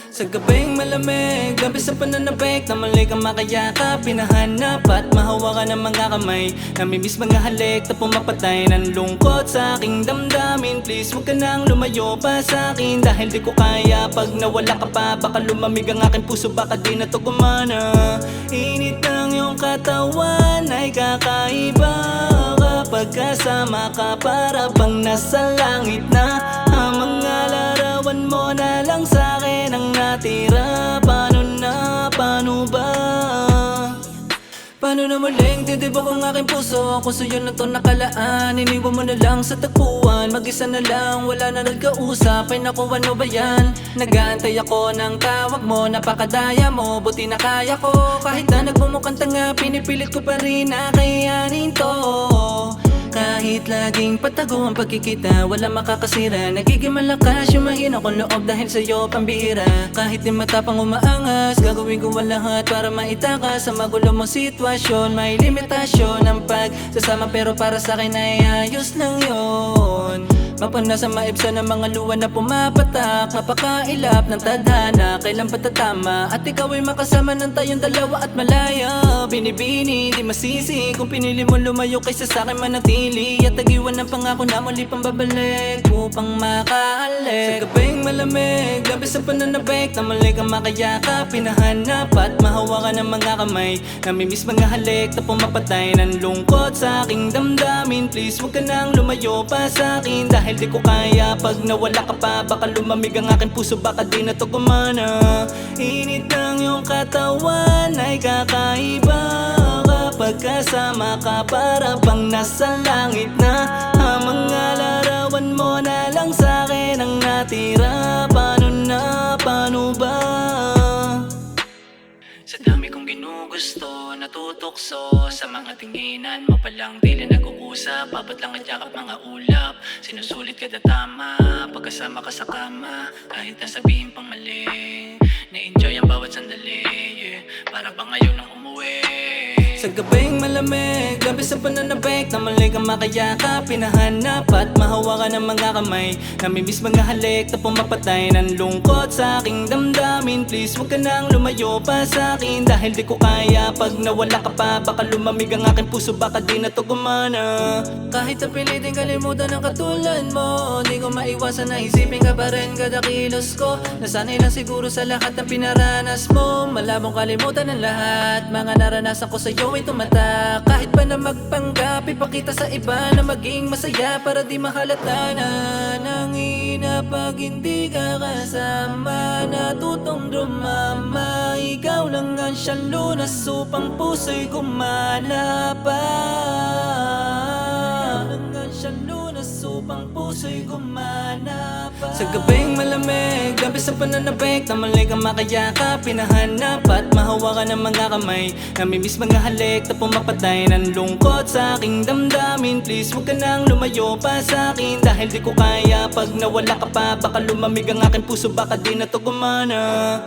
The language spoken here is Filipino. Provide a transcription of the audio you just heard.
Sa gabing malamig, labis sa pananabik na mali kang makayakap, pinahanap at mahawakan ng mga kamay. Namimiss mga halik na pumapatay ng lungkot sa aking damdamin. Please huwag ka nang lumayo pa sa akin, dahil di ko kaya pag nawala ka pa. Baka lumamig ang aking puso, baka di na to gumana. Init ng iyong katawan ay kakaiba kapag kasama ka, para bang nasa langit na. Ang mga larawan mo na lang sa'kin ang natira. Paano na, paano ba? Paano na muling titibok ang aking puso? Kung sa'yo na to nakalaan, iniwan mo na lang sa tagpuan. Mag-isa na lang, wala na nagkausap. Ay naku, ano ba yan? Nag-aantay ako ng tawag mo, napakadaya mo, buti na kaya ko. Kahit na nagmumukhang tanga, pinipilit ko pa rin na kayanin to. Kahit laging patago ang pagkikita, wala makakasira. Nagiging malakas yung mahina kong loob dahil sa'yo pambihira. Kahit di matapang umaangas, gagawin ko ang lahat para maitakas sa magulo mong sitwasyon. May limitasyon ang pagsasama, pero para sa'kin ay ayos lang yun. Mapana sa maibsa ng mga luwa na pumapatak, napakailap ng tadhana, kailan patatama? At ikaw ay makasama ng tayong dalawa at malaya. Binibini, di masisi kung pinili mo lumayo kaysa sa'kin manatili. At tagiwan ng pangako na muli pang babalik upang makahalik. Sa gabing malamig, labis sa pananabik na mali kang makayakap, pinahanap at mahawakan ng mga kamay. Namimiss mga halik na pumapatay ng lungkot sa aking damdamin. Please huwag ka nang lumayo pa sa akin, dahil di ko kaya pag nawala ka pa. Baka lumamig ang aking puso, baka di na to gumana. Init ng iyong katawan ay kakaiba kapag kasama ka, para bang nasa langit na. Ang mga larawan mo na lang sa'kin ang natira. Paano na, paano ba? Sa dami kong ginugusto, natutokso sa mga tinginan mo palang tila nag-uusap. Babat lang at yakap mga ulap, sinusulit kada tama pagkasama ka sa kama. Kahit nasabihin pang mali, na-enjoy ang bawat sandali, yeah. Para bang ngayon nang umuwi. Sa gabing malamig, labis sa pananabik na mali kang makayakap, pinahanap at mahawakan ng mga kamay. Namimiss mga halik na pumapatay ng lungkot sa aking damdamin. Please huwag ka nang lumayo pa sa akin, dahil di ko kaya pag nawala ka pa. Baka lumamig ang aking puso, baka di na to gumana. Kahit sa pilitin kalimutan ng katulad mo, di ko maiwasan na isipin ka pa rin kada kilos ko. Nasanay lang siguro sa lahat ng pinaranas mo, malabong kalimutan ng lahat. Mga naranasan ko sa'yo ay tumata. Kahit pa na magpanggap, ipakita sa iba na maging masaya, para di mahalata na nangina pag hindi ka kasama. Natutong dumama, ikaw lang ang siyang lunas upang puso'y gumana pa. Siyang lunas upang puso'y gumana pa. Sa gabing malamig, labis sa pananabik na mali kang makayakap, pinahanap at mahawakan ng mga kamay. Namimiss mga halik na pumapatay ng lungkot sa aking damdamin. Please huwag ka nang lumayo pa sa akin, dahil di ko kaya pag nawala ka pa. Baka lumamig ang aking puso, baka di na to gumana.